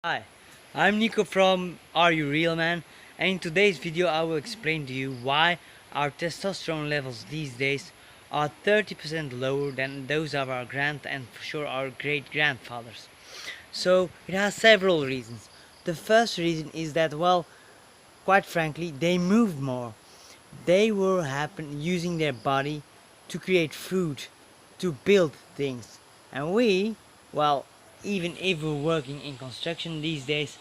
Hi, I'm Nico from Are You Real Man, and in today's video I will explain to you why our testosterone levels these days are 30% lower than those of our grand and for sure our great grandfathers. So it has several reasons. The first reason is that, well, quite frankly, they moved more. They were using their body to create food, to build things. And we, well, even if we're working in construction these days,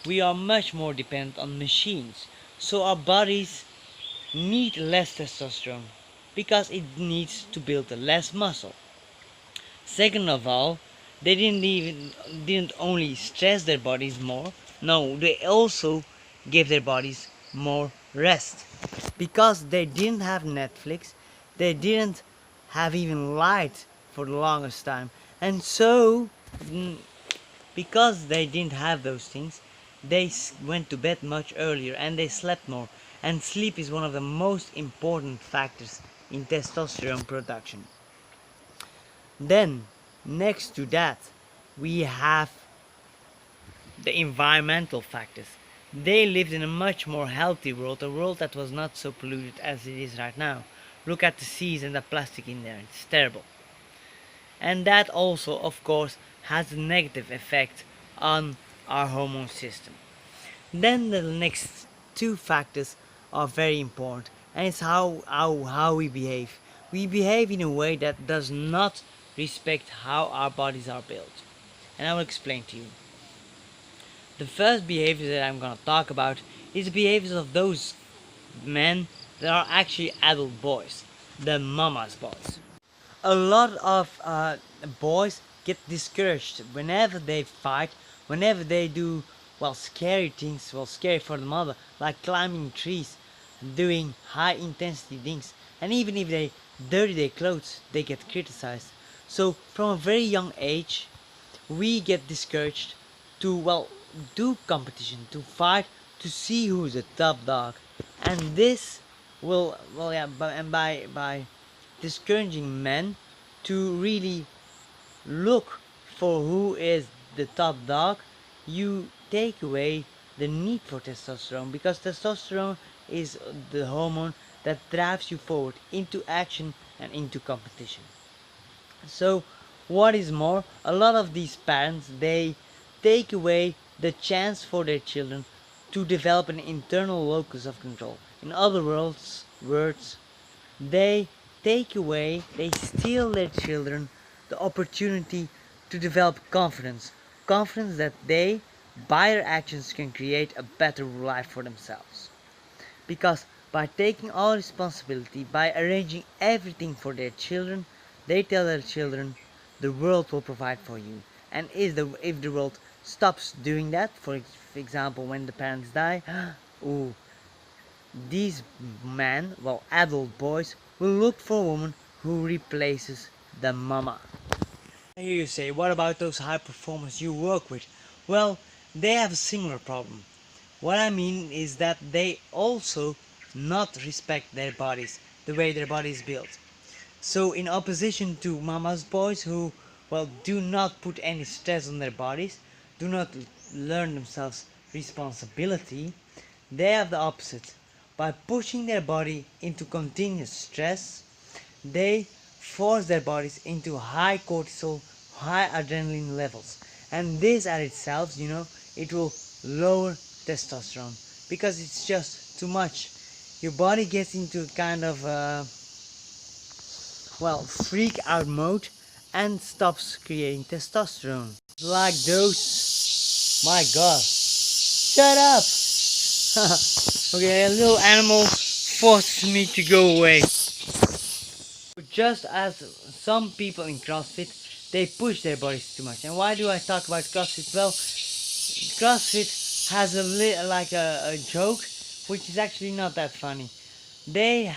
we are much more dependent on machines. So our bodies need less testosterone because it needs to build less muscle. Second of all, they didn't only stress their bodies more, no, they also gave their bodies more rest. Because they didn't have Netflix, they didn't have even light for the longest time. And so, because they didn't have those things, they went to bed much earlier and they slept more. And sleep is one of the most important factors in testosterone production. Then, next to that, we have the environmental factors. They lived in a much more healthy world, a world that was not so polluted as it is right now. Look at the seas and the plastic in there, it's terrible. And that also, of course, has a negative effect on our hormone system. Then the next two factors are very important, and it's how we behave. We behave in a way that does not respect how our bodies are built. And I will explain to you. The first behavior that I'm gonna talk about is the behaviors of those men that are actually adult boys, the mama's boys. A lot of boys get discouraged whenever they fight, whenever they do, well, scary things, well, scary for the mother, like climbing trees, doing high intensity things, and even if they dirty their clothes, they get criticized. So from a very young age, we get discouraged to, well, do competition, to fight, to see who's the top dog. And this will, well, yeah, by discouraging men to really look for who is the top dog, you take away the need for testosterone, because testosterone is the hormone that drives you forward into action and into competition. So what is more, a lot of these parents, they take away the chance for their children to develop an internal locus of control. In other words, they they steal their children the opportunity to develop confidence. Confidence that they, by their actions, can create a better life for themselves. Because by taking all responsibility, by arranging everything for their children, they tell their children, the world will provide for you. And if the world stops doing that, for example, when the parents die, ooh, these men, well, adult boys, will look for a woman who replaces the mama. I hear you say, what about those high performers you work with? Well, they have a similar problem. What I mean is that they also not respect their bodies, the way their body is built. So in opposition to mama's boys who, well, do not put any stress on their bodies, do not learn themselves responsibility, they have the opposite. By pushing their body into continuous stress, they force their bodies into high cortisol, high adrenaline levels. And this at itself, it will lower testosterone because it's just too much. Your body gets into kind of well, freak out mode and stops creating testosterone. Like those, my god, shut up! Okay, a little animal forces me to go away. Just as some people in CrossFit, they push their bodies too much. And why do I talk about CrossFit? Well, CrossFit has a joke, which is actually not that funny. They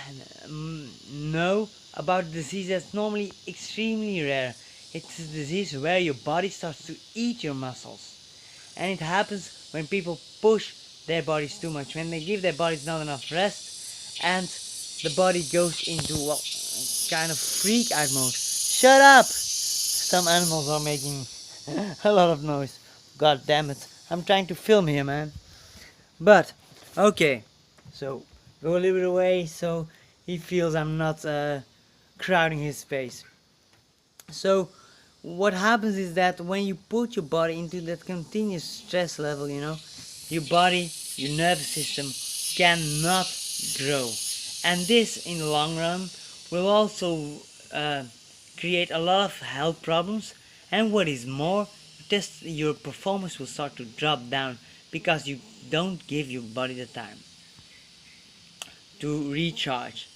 know about a disease that's normally extremely rare. It's a disease where your body starts to eat your muscles. And it happens when people push their bodies too much, when they give their bodies not enough rest, and the body goes into, well, kind of freak out mode. Shut up! Some animals are making a lot of noise. God damn it. I'm trying to film here, man. But okay, so go a little bit away so he feels I'm not crowding his space. So what happens is that when you put your body into that continuous stress level, your body, your nervous system cannot grow. And this in the long run will also uh, create a lot of health problems. And what is more, your performance will start to drop down because you don't give your body the time to recharge,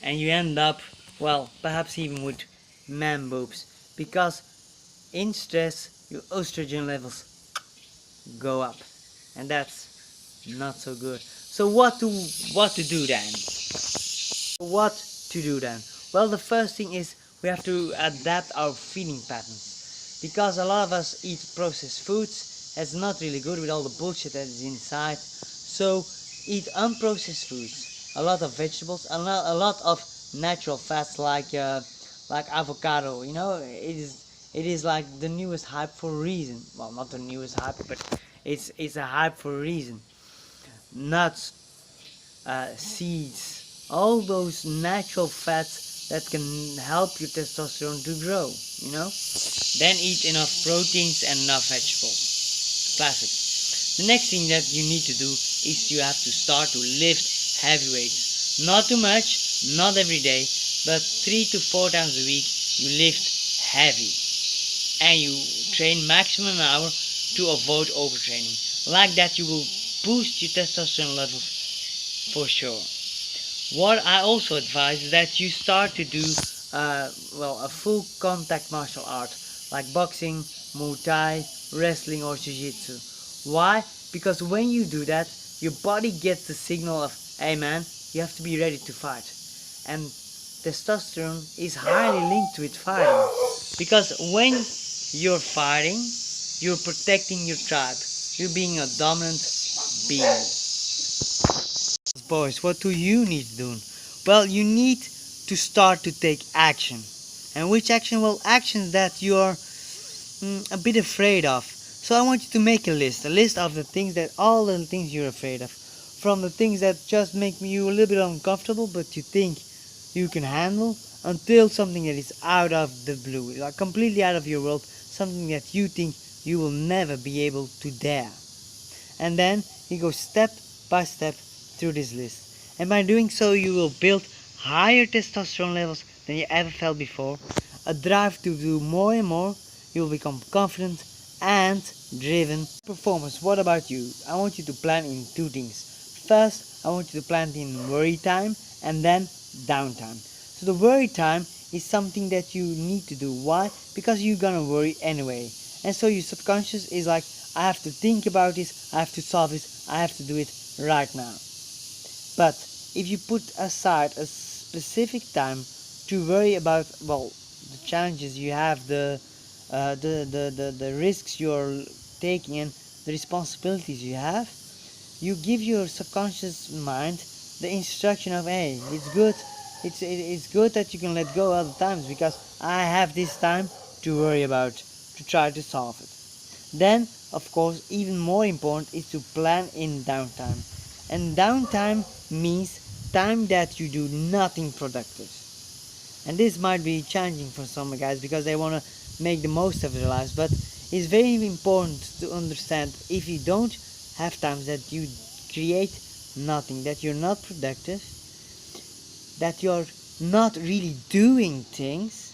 and you end up, well, perhaps even with man boobs, because in stress your estrogen levels go up, and that's not so good. So what to do then? What to do then? Well, the first thing is we have to adapt our feeding patterns, because a lot of us eat processed foods. That's not really good with all the bullshit that is inside. So eat unprocessed foods, a lot of vegetables, a lot of natural fats like avocado. It is like the newest hype for a reason. Well, not the newest hype, but it's a hype for a reason. Nuts, seeds, all those natural fats that can help your testosterone to grow, you know? Then eat enough proteins and enough vegetables. Classic. The next thing that you need to do is you have to start to lift heavy weights. Not too much, not every day, but 3 to 4 times a week you lift heavy. And you train maximum an hour to avoid overtraining. Like that you will boost your testosterone levels for sure. What I also advise is that you start to do a full contact martial art like boxing, Muay Thai, wrestling or Jiu-Jitsu. Why? Because when you do that, your body gets the signal of, hey man, you have to be ready to fight. And testosterone is highly linked with fighting. Because when you're fighting, you're protecting your tribe. You're being a dominant being. Boys, what do you need to do? Well, you need to start to take action. And which action? Well, actions that you are a bit afraid of. So I want you to make a list of all the things you're afraid of. From the things that just make you a little bit uncomfortable, but you think you can handle, until something that is out of the blue, like completely out of your world, something that you think you will never be able to dare. And then you go step by step through this list. And by doing so, you will build higher testosterone levels than you ever felt before, a drive to do more and more. You will become confident and driven. Performance, what about you? I want you to plan in two things. First, I want you to plan in worry time and then downtime. So the worry time is something that you need to do. Why? Because you're gonna worry anyway. And so your subconscious is like, I have to think about this, I have to solve this, I have to do it right now. But if you put aside a specific time to worry about, well, the challenges you have, the risks you're taking and the responsibilities you have, you give your subconscious mind the instruction of, hey, it's good, it's good that you can let go other times because I have this time to worry about, to try to solve it. Then, of course, even more important is to plan in downtime. And downtime means time that you do nothing productive. And this might be challenging for some guys because they want to make the most of their lives, but it's very important to understand, if you don't have times that you create nothing, that you're not productive, that you're not really doing things,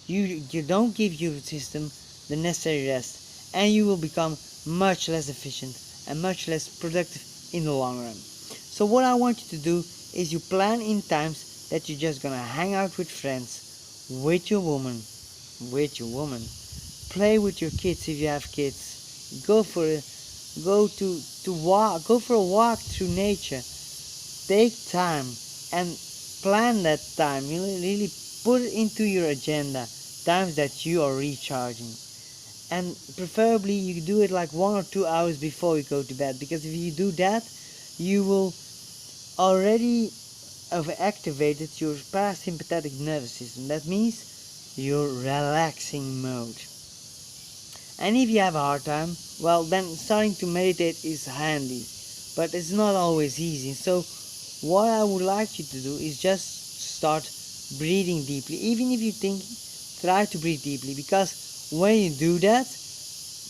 you don't give your system the necessary rest, and you will become much less efficient and much less productive in the long run. So what I want you to do is you plan in times that you're just gonna hang out with friends, with your woman, play with your kids if you have kids, go for a walk through nature, take time and plan that time. You really put it into your agenda, times that you are recharging, and preferably you do it like 1 or 2 hours before you go to bed, because if you do that, you will already have activated your parasympathetic nervous system. That means your relaxing mode. And if you have a hard time, well, then starting to meditate is handy, but it's not always easy. So what I would like you to do is just start breathing deeply. Even if you think, try to breathe deeply, because when you do that,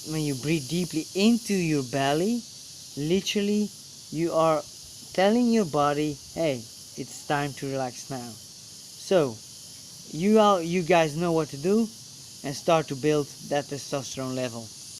when you breathe deeply into your belly, literally you are telling your body, hey, it's time to relax now. So you guys know what to do, and start to build that testosterone level.